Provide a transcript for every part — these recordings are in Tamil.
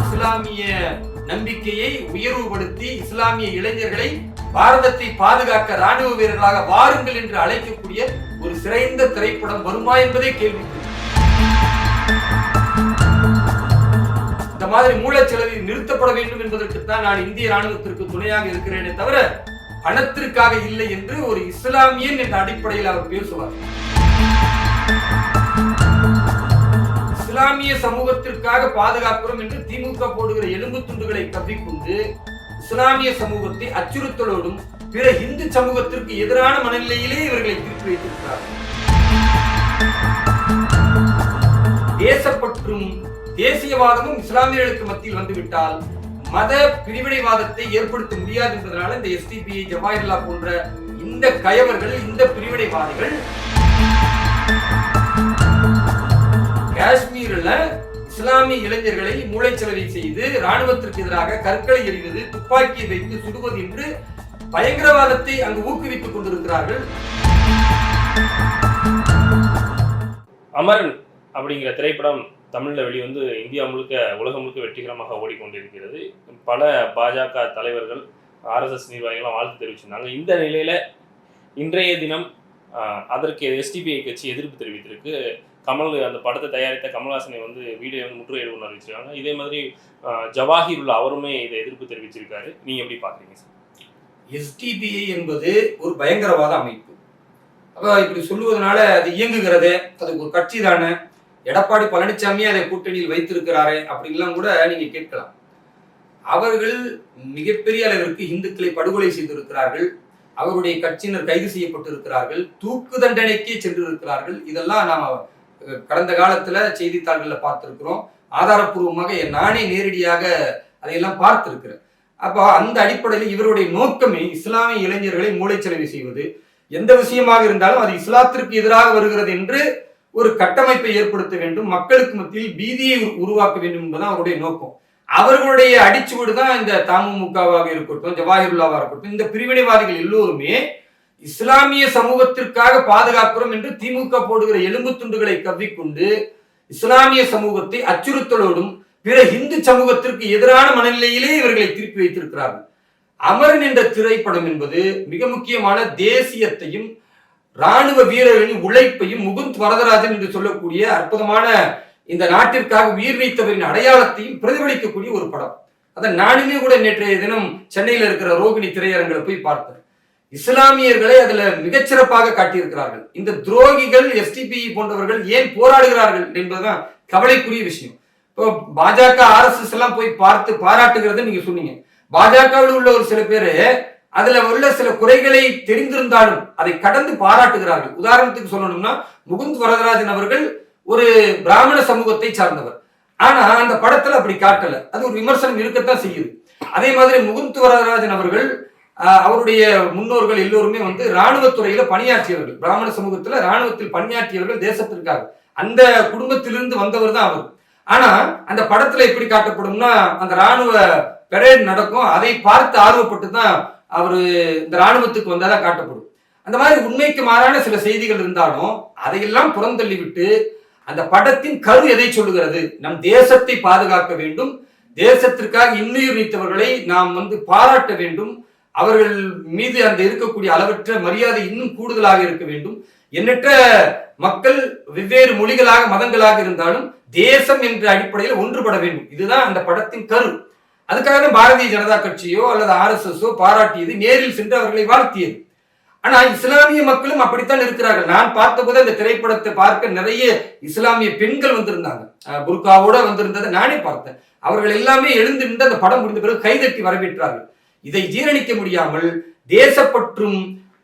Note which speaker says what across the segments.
Speaker 1: இஸ்லாமிய நம்பிக்கையை உயர்வுபடுத்தி இஸ்லாமிய இளைஞர்களை பாரதத்தை பாதுகாக்க ராணுவ வீரர்களாக வாருங்கள் என்று அழைக்கக்கூடிய ஒரு சிறந்த திரைப்படம் வருமா என்பதே கேள்வி. இந்த மாதிரி மூலச்செலவு நிறுத்தப்பட வேண்டும் என்பதற்குத்தான் நான் இந்திய ராணுவத்திற்கு துணையாக இருக்கிறேனே தவிர பணத்திற்காக இல்லை என்று ஒரு இஸ்லாமியன் என்ற அடிப்படையில் அவர் பேசுவார். இஸ்லாமிய சமூகத்திற்காக பாதுகாக்கிறோம் என்று திமுக போடுகிற எலும்பு துண்டுகளை கவ்விக்கொண்டு இஸ்லாமிய சமூகத்தை அச்சுறுத்தலோடும் பிற இந்து சமூகத்திற்கு எதிரான மனநிலையிலே இவர்களை தீர்த்து வைத்திருக்கிறார்கள். தேசப்பற்றும் தேசியவாதமும் இஸ்லாமியர்களுக்கு மத்தியில் வந்துவிட்டால் மத பிரிவினைவாதத்தை ஏற்படுத்த முடியாது என்பதனால இந்த எஸ்டிபிஐ ஜவாஹிர்லா போன்ற இந்த கயவர்கள், இந்த பிரிவினைவாதிகள் காஷ்மீர்ல இஸ்லாமிய இளைஞர்களை மூளைச்சலவை செய்து ராணுவத்திற்கு எதிராக கற்களை எறிவது, துப்பாக்கியை வைத்து சுடுவது என்று பயங்கரவாதத்தை அங்கு ஊக்குவித்துக் கொண்டிருக்கிறார்கள்.
Speaker 2: அமரன் அப்படிங்கிற திரைப்படம் தமிழில் வெளிவந்து இந்தியா முழுக்க, உலகம் முழுக்க வெற்றிகரமாக ஓடிக்கொண்டிருக்கிறது. பல பாஜக தலைவர்கள், RSS நிர்வாகிகளாம் வாழ்த்து தெரிவிச்சிருந்தாங்க. இந்த நிலையில் இன்றைய தினம் அதற்கு எஸ்டிபிஐ கட்சி எதிர்ப்பு தெரிவித்திருக்கு. கமல் அந்த படத்தை தயாரித்த கமல்ஹாசனை வீடியோ முற்றுகையிடுவோம்னு அறிவிச்சிருக்காங்க. இதே மாதிரி ஜவாஹிருல்லா அவருமே இதை எதிர்ப்பு தெரிவிச்சிருக்காரு. நீங்க எப்படி பாக்குறீங்க சார்?
Speaker 1: எஸ்டிபிஐ என்பது ஒரு பயங்கரவாத அமைப்பு. அப்ப இப்படி சொல்லுவதனால அது இயங்குகிறது, அதுக்கு ஒரு கட்சி தானே, எடப்பாடி பழனிசாமி அதை கூட்டணியில் வைத்திருக்கிறாரே அப்படின்லாம் கூட நீங்க கேட்கலாம். அவர்கள் மிகப்பெரிய அளவிற்கு இந்துக்களை படுகொலை செய்திருக்கிறார்கள். அவருடைய கட்சியினர் கைது செய்யப்பட்டிருக்கிறார்கள், தூக்கு தண்டனைக்கே சென்றிருக்கிறார்கள். இதெல்லாம் நாம் கடந்த காலத்துல செய்தித்தாள்கள்ல பார்த்திருக்கிறோம். ஆதாரப்பூர்வமாக நானே நேரடியாக அதையெல்லாம் பார்த்திருக்கிறேன். அப்போ அந்த அடிப்படையில் இவருடைய நோக்கமே இஸ்லாமிய இளைஞர்களை மூளைச்சலவை செய்வது. எந்த விஷயமாக இருந்தாலும் அது இஸ்லாத்திற்கு எதிராக வருகிறது என்று ஒரு கட்டமைப்பை ஏற்படுத்த வேண்டும், மக்களுக்கு மத்தியில் பீதியை உருவாக்க வேண்டும் என்பதுதான் அவருடைய நோக்கம். அவர்களுடைய அடிச்சுவடு தான் இந்த தமுமுகவாக இருக்கட்டும், ஜவாஹிருல்லாவாக இருக்கட்டும், இந்த பிரிவினைவாதிகள் எல்லோருமே இஸ்லாமிய சமூகத்திற்காக பாதுகாக்கிறோம் என்று திமுக போடுகிற எலும்பு துண்டுகளை கவ்விக்கொண்டு இஸ்லாமிய சமூகத்தை அச்சுறுத்தலோடும் பிற இந்து சமூகத்திற்கு எதிரான மனநிலையிலே இவர்களை திருப்பி வைத்திருக்கிறார்கள். அமரன் என்ற திரைப்படம் என்பது மிக முக்கியமான தேசியத்தையும் ராணுவ வீரர்களின் உழைப்பையும், முகுந்த் வரதராஜன் என்று சொல்லக்கூடிய அற்புதமான இந்த நாட்டிற்காக உயிர் நீத்தவரின் அடையாளத்தையும் பிரதிபலிக்கக்கூடிய ஒரு படம். அதை நானுமே கூட நேற்றைய தினம் சென்னையில் இருக்கிற ரோகிணி திரையரங்களை போய் பார்த்தேன். இஸ்லாமியர்களை அதுல மிகச்சிறப்பாக காட்டியிருக்கிறார்கள். இந்த துரோகிகள் எஸ்டிபிஐ போன்றவர்கள் ஏன் போராடுகிறார்கள் என்பதுதான் கவலைக்குரிய விஷயம். இப்போ பாஜக RSS எல்லாம் போய் பார்த்து பாராட்டுகிறது நீங்க சொன்னீங்க. பாஜகவில் உள்ள ஒரு சில பேரு அதுல உள்ள சில குறைகளை தெரிந்திருந்தாலும் அதை கடந்து பாராட்டுகிறார்கள். உதாரணத்துக்கு சொல்லணும்னா முகுந்த் வரதராஜன் அவர்கள் ஒரு பிராமண சமூகத்தை சார்ந்தவர். ஆனா அந்த படத்துல அப்படி காட்டல. அது ஒரு விமர்சனம் இருக்கத்தான் செய்யுது. அதே மாதிரி முகுந்த் வரதராஜன் அவர்கள் அவருடைய முன்னோர்கள் எல்லோருமே ராணுவத்துறையில பணியாற்றியவர்கள், பிராமண சமூகத்துல ராணுவத்தில் பணியாற்றியவர்கள் தேசத்திற்காக. அந்த குடும்பத்திலிருந்து வந்தவர் தான் அவர். ஆனா அந்த படத்துல எப்படி காட்டப்படும்னா அந்த ராணுவ பெரேட் நடக்கும், அதை பார்த்து ஆர்வப்பட்டு தான் அவரு இந்த ராணுவத்துக்கு வந்ததா காட்டப்படும். அந்த மாதிரி உண்மைக்கு மாறான சில செய்திகள் இருந்தாலும் அதையெல்லாம் புறந்தள்ளி விட்டு அந்த படத்தின் கரு எதை சொல்லுகிறது? நம் தேசத்தை பாதுகாக்க வேண்டும், தேசத்திற்காக இன்னுயிர் நீத்தவர்களை நாம் பாராட்ட வேண்டும், அவர்கள் மீது அந்த இருக்கக்கூடிய அளவற்ற மரியாதை இன்னும் கூடுதலாக இருக்க வேண்டும். எண்ணற்ற மக்கள் வெவ்வேறு மொழிகளாக மதங்களாக இருந்தாலும் தேசம் என்ற அடிப்படையில் ஒன்றுபட வேண்டும். இதுதான் அந்த படத்தின் கரு. அதுக்காக பாரதிய ஜனதா கட்சியோ அல்லது RSSஓ பாராட்டியது, நேரில் சென்று அவர்களை வாழ்த்தியது. ஆனா இஸ்லாமிய மக்களும் அப்படித்தான் இருக்கிறார்கள். நான் பார்த்தபோது அந்த திரைப்படத்தை பார்க்க நிறைய இஸ்லாமிய பெண்கள் வந்திருந்தாங்க, புர்காவோட வந்திருந்ததை நானே பார்த்தேன். அவர்கள் எல்லாமே எழுந்து நின்று அந்த படம் முடிந்த பிறகு கைதட்டி வரவேற்றார்கள். இதை ஜீரணிக்க முடியாமல் தேசப்பற்றும்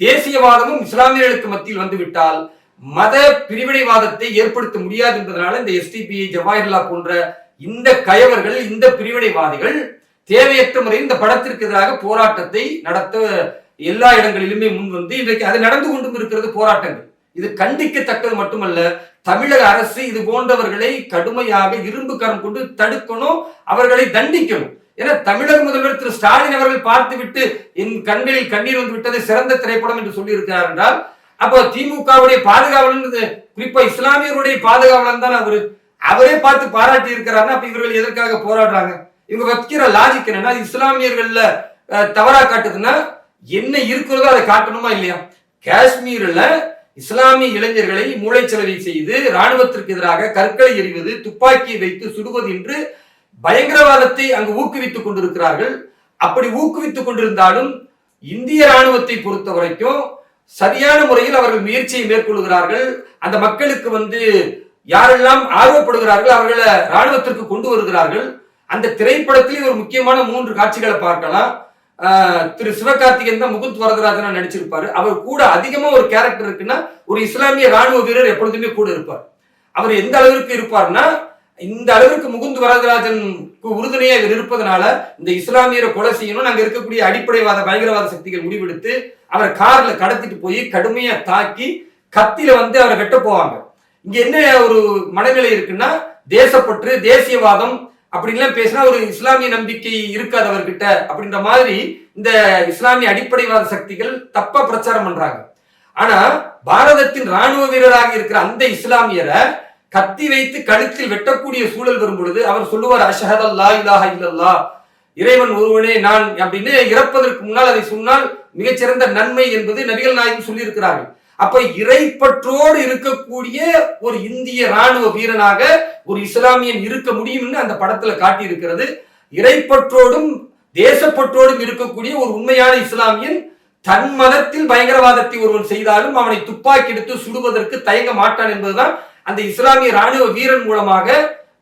Speaker 1: தேசியவாதமும் இஸ்லாமியர்களுக்கு மத்தியில் வந்துவிட்டால் மத பிரிவினைவாதத்தை ஏற்படுத்த முடியாது என்பதனால இந்த எஸ்டிபிஐ ஜவாஹிர்லா போன்ற இந்த கயவர்கள், இந்த பிரிவினைவாதிகள் தேவையற்ற முறையில் இந்த படத்திற்கு எதிராக போராட்டத்தை நடத்த எல்லா இடங்களிலுமே முன் இன்றைக்கு அது நடந்து கொண்டும் இருக்கிறது போராட்டங்கள். இது கண்டிக்கத்தக்கது மட்டுமல்ல, தமிழக அரசு இது போன்றவர்களை கடுமையாக இரும்பு கரம் கொண்டு தடுக்கணும், அவர்களை தண்டிக்கணும். ஏன்னா தமிழக முதல்வர் திரு ஸ்டாலின் அவர்கள் பார்த்துவிட்டு என் கண்களில் கண்ணீர் வந்து விட்டது சிறந்த திரைப்படம் என்று சொல்லி இருக்கிறார் என்றால், அப்போ திமுகவுடைய பாதுகாவலன், குறிப்பா இஸ்லாமியருடைய பாதுகாவலன் தான் அவரு. அவரே பார்த்து பாராட்டி இருக்கிறாருன்னா அப்ப இவர்கள் எதற்காக போராடுறாங்க? இவங்க வைக்கிற லாஜிக் என்னன்னா, இஸ்லாமியர்கள்ல தவறா காட்டுதுன்னா என்ன இருக்கிறதோ அதை காட்டணுமா இல்லையா? காஷ்மீர்ல இஸ்லாமிய இளைஞர்களை மூளைச்சலவை செய்து ராணுவத்திற்கு எதிராக கற்களை எறிவது, துப்பாக்கியை வைத்து சுடுவது என்று பயங்கரவாதத்தை அங்கு ஊக்குவித்துக் கொண்டிருக்கிறார்கள். அப்படி ஊக்குவித்துக் கொண்டிருந்தாலும் இந்திய ராணுவத்தை பொறுத்த வரைக்கும் சரியான முறையில் அவர்கள் முயற்சியை மேற்கொள்கிறார்கள். அந்த மக்களுக்கு யாரெல்லாம் ஆர்வப்படுகிறார்கள் அவர்களை ராணுவத்திற்கு கொண்டு வருகிறார்கள். அந்த திரைப்படத்தில் ஒரு முக்கியமான 3 காட்சிகளை பார்க்கலாம். திரு சிவகார்த்திகேயன் தான் முகுந்த் வரதராஜனா நடிச்சிருப்பாரு. அவர் கூட அதிகமா ஒரு கேரக்டர் இருக்குன்னா ஒரு இஸ்லாமிய ராணுவ வீரர் எப்பொழுதுமே கூட இருப்பார். அவர் எந்த அளவிற்கு இருப்பார்னா, இந்த அளவிற்கு முகுந்த் வரதராஜனுக்கு உறுதுணையா இவர் இருப்பதனால இந்த இஸ்லாமியரை கொலை செய்யணும் அங்க இருக்கக்கூடிய அடிப்படைவாத பயங்கரவாத சக்திகள் முடிவெடுத்து அவரை கார்ல கடத்திட்டு போய் கடுமையா தாக்கி கத்தியில அவரை வெட்ட போவாங்க. இங்க என்ன ஒரு மனநிலை இருக்குன்னா, தேசப்பற்று தேசியவாதம் அப்படின்லாம் பேசினா ஒரு இஸ்லாமிய நம்பிக்கை இருக்காது அவர்கிட்ட அப்படின்ற மாதிரி இந்த இஸ்லாமிய அடிப்படைவாத சக்திகள் தப்பா பிரச்சாரம் பண்றாங்க. ஆனா பாரதத்தின் ராணுவ வீரராக இருக்கிற அந்த இஸ்லாமியரை கத்தி வைத்து கழுத்தில் வெட்டக்கூடிய சூழல் வரும் பொழுது அவர் சொல்லுவார், அஷ்ஹது அல்லா இலாஹ இல்லல்லாஹ், இறைவன் ஒருவனே நான் அப்படின்னு இறப்பதற்கு முன்னால் அதை சொன்னால் மிகச்சிறந்த நன்மை என்பது நபிகள் நாயகம் சொல்லி இருக்கிறார்கள். அப்ப இறைப்பற்றோடு இருக்கக்கூடிய ஒரு இந்திய ராணுவ வீரனாக ஒரு இஸ்லாமியன் இருக்க முடியும்னு அந்த படத்துல காட்டி இருக்கிறது. இறைப்பற்றோடும் தேசப்பற்றோடும் இருக்கக்கூடிய ஒரு உண்மையான இஸ்லாமியன் தன் மதத்தில் பயங்கரவாதத்தை ஒருவன் செய்தாலும் அவனை துப்பாக்கி எடுத்து சுடுவதற்கு தயங்க மாட்டான் என்பதுதான் அந்த இஸ்லாமிய ராணுவ வீரன் மூலமாக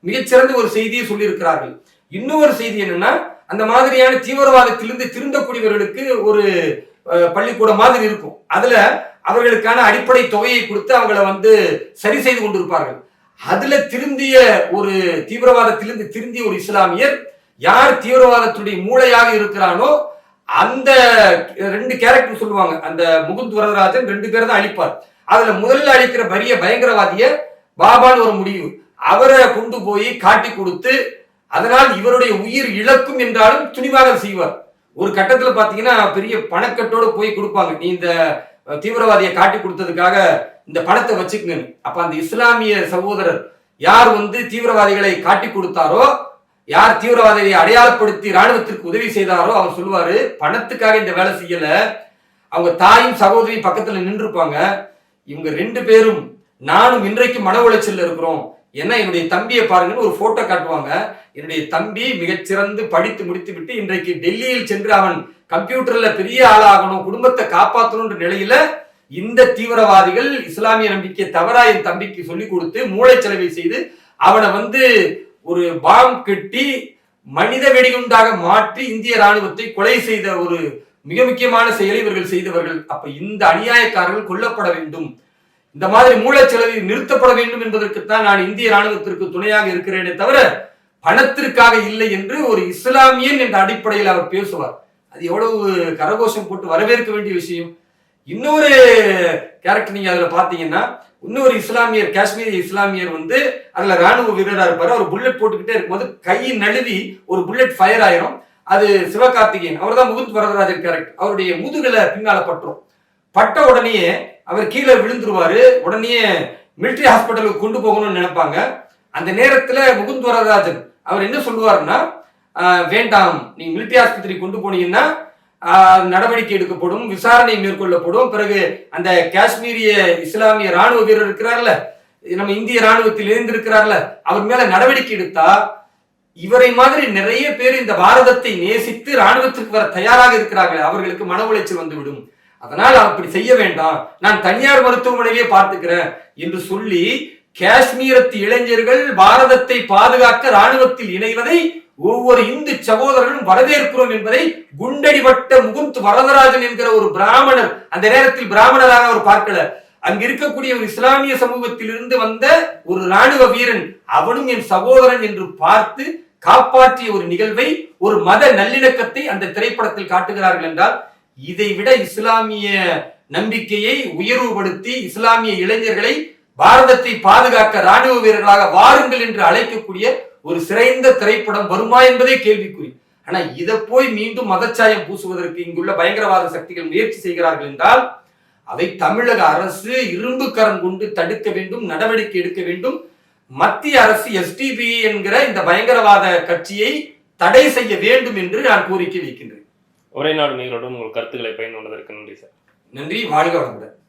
Speaker 1: மிகச்சிறந்த ஒரு செய்தியை சொல்லியிருக்கிறார்கள். இன்னொரு செய்தி என்னன்னா, அந்த மாதிரியான தீவிரவாதத்திலிருந்து திருந்தக்கூடியவர்களுக்கு ஒரு பள்ளிக்கூடம் மாதிரி இருக்கும். அதுல அவர்களுக்கான அடிப்படை தொகையை கொடுத்து அவங்களை சரி செய்து கொண்டிருப்பார்கள். அதுல திருந்திய ஒரு தீவிரவாதத்திலிருந்து திருந்திய ஒரு இஸ்லாமியர் யார் தீவிரவாதத்துடைய மூளையாக இருக்கிறானோ அந்த 2 கேரக்டர் சொல்லுவாங்க. அந்த முகுந்த் வரதராஜன் 2 பேர் தான் அழிப்பார். அதுல முதல்ல அழிக்கிற பெரிய பயங்கரவாதிய பாபான்னு ஒரு முடிவு அவரை கொண்டு போய் காட்டி கொடுத்து அதனால் இவருடைய உயிர் இழக்கும் என்றாலும் துணிவாக செய்வார். ஒரு கட்டத்துல பாத்தீங்கன்னா பெரிய பணக்கட்டோடு போய் கொடுப்பாங்க, நீ இந்த தீவிரவாதியை காட்டி கொடுத்ததுக்காக இந்த பணத்தை வச்சுக்கங்க. அப்ப அந்த இஸ்லாமிய சகோதரர் யார் தீவிரவாதிகளை காட்டி கொடுத்தாரோ, யார் தீவிரவாதியை அடையாளப்படுத்தி ராணுவத்திற்கு உதவி செய்தாரோ அவர் சொல்லுவாரு, பணத்துக்காக இந்த வேலை செய்யல, அவங்க தாயும் சகோதரியும் பக்கத்துல நின்றுப்பாங்க, இவங்க 2 பேரும் நானும் இன்றைக்கு மன உளைச்சல்ல இருக்கிறோம், ஏன்னா என்னுடைய தம்பியை பாருங்கன்னு ஒரு போட்டோ காட்டுவாங்க. என்னுடைய தம்பி மிகச்சிறந்து படித்து முடித்து விட்டு இன்றைக்கு டெல்லியில் சென்று அவன் கம்ப்யூட்டர்ல பெரிய ஆளாகணும், குடும்பத்தை காப்பாற்றணும்ன்ற நிலையில இந்த தீவிரவாதிகள் இஸ்லாமிய நம்பிக்கை தவறா என் தம்பிக்கு சொல்லிக் கொடுத்து மூளைச்சலவை செய்து அவனை ஒரு பாம் கட்டி மனித வெடிகுண்டாக மாற்றி இந்திய ராணுவத்தை கொலை செய்த ஒரு மிக முக்கியமான செயலை இவர்கள் செய்தவர்கள். அப்ப இந்த அநியாயக்காரர்கள் கொல்லப்பட வேண்டும், இந்த மாதிரி மூளைச்சலவை நிறுத்தப்பட வேண்டும் என்பதற்குத்தான் நான் இந்திய ராணுவத்திற்கு துணையாக இருக்கிறேனே தவிர பணத்திற்காக இல்லை என்று ஒரு இஸ்லாமியன் என்ற அடிப்படையில் அவர் பேசுவார். அது எவ்வளவு கரகோஷம் போட்டு வரவேற்க வேண்டிய விஷயம். இன்னொரு கேரக்டர் நீங்க அதுல பாத்தீங்கன்னா, இன்னொரு இஸ்லாமியர், காஷ்மீரி இஸ்லாமியர் அதுல ராணுவ வீரரா இருப்பாரு. அவர் புல்லட் போட்டுக்கிட்டே இருக்கும்போது கை நழுவி ஒரு புல்லட் ஃபயர் ஆயிரும். அது சிவகார்த்திகேயன், அவர் தான் முகுந்த் வரதராஜன் கேரக்டர். அவருடைய முதுகுல பின்னால பட்டுரும். பட்ட உடனே அவர் கீழே விழுந்துருவாரு. உடனே மிலிட்டரி ஹாஸ்பிட்டலுக்கு கொண்டு போகணும்னு நினைப்பாங்க. அந்த நேரத்துல முகுந்த் வரதராஜன் அவர் என்ன சொல்லுவாருன்னா, வேண்டாம், நீங்க மிலிட்டரி ஆஸ்பத்திரி கொண்டு போனீங்கன்னா நடவடிக்கை எடுக்கப்படும், விசாரணை மேற்கொள்ளப்படும். பிறகு அந்த காஷ்மீரிய இஸ்லாமிய ராணுவ வீரர் இருக்கிறார்ல, நம்ம இந்திய ராணுவத்தில் இருந்திருக்கிறார்ல, அவர் மேல நடவடிக்கை எடுத்தா இவரை மாதிரி நிறைய பேர் இந்த பாரதத்தை நேசித்து ராணுவத்திற்கு வர தயாராக இருக்கிறார்கள், அவர்களுக்கு மன உளைச்சல் வந்துவிடும், அதனால் அப்படி செய்ய வேண்டாம், நான் தனியார் மருத்துவமனையிலே பார்த்துக்கிறேன் என்று சொல்லி காஷ்மீரத்து இளைஞர்கள் பாரதத்தை பாதுகாக்க ராணுவத்தில் இணைவதை ஒவ்வொரு இந்து சகோதரர்களும் வரவேற்கிறோம் என்பதை குண்டடிபட்ட முகுந்த் வரதராஜன் என்கிற ஒரு பிராமணர், அந்த நேரத்தில் பிராமணராக அவர் பார்க்கல, அங்க இருக்கக்கூடிய ஒரு இஸ்லாமிய சமூகத்திலிருந்து வந்த ஒரு ராணுவ வீரன், அவனும் என் சகோதரன் என்று பார்த்து காப்பாற்றிய ஒரு நிகழ்வை, ஒரு மத நல்லிணக்கத்தை அந்த திரைப்படத்தில் காட்டுகிறார்கள் என்றால், இதை விட இஸ்லாமிய நம்பிக்கையை உயர்வுபடுத்தி இஸ்லாமிய இளைஞர்களை பாரதத்தை பாதுகாக்க ராணுவ வீரர்களாக வாருங்கள் என்று அழைக்கக்கூடிய ஒரு சிறந்த திரைப்படம் வருமா என்பதே கேள்விக்குறி. ஆனா இதை போய் மீண்டும் மதச்சாயம் பூசுவதற்கு இங்குள்ள பயங்கரவாத சக்திகள் முயற்சி செய்கிறார்கள் என்றால் அதை தமிழக அரசு இரும்பு கரம் கொண்டு தடுக்க வேண்டும், நடவடிக்கை எடுக்க வேண்டும். மத்திய அரசு எஸ்டிபிஐ என்கிற இந்த பயங்கரவாத கட்சியை தடை செய்ய வேண்டும் என்று நான் கோரிக்கை வைக்கின்றேன்.
Speaker 2: ஒரே நாடு நிகழ்வுடன் உங்கள் கருத்துக்களை பயன் கொண்டதற்கு நன்றி சார்.
Speaker 1: நன்றி. வாழ்க வளமுடன்.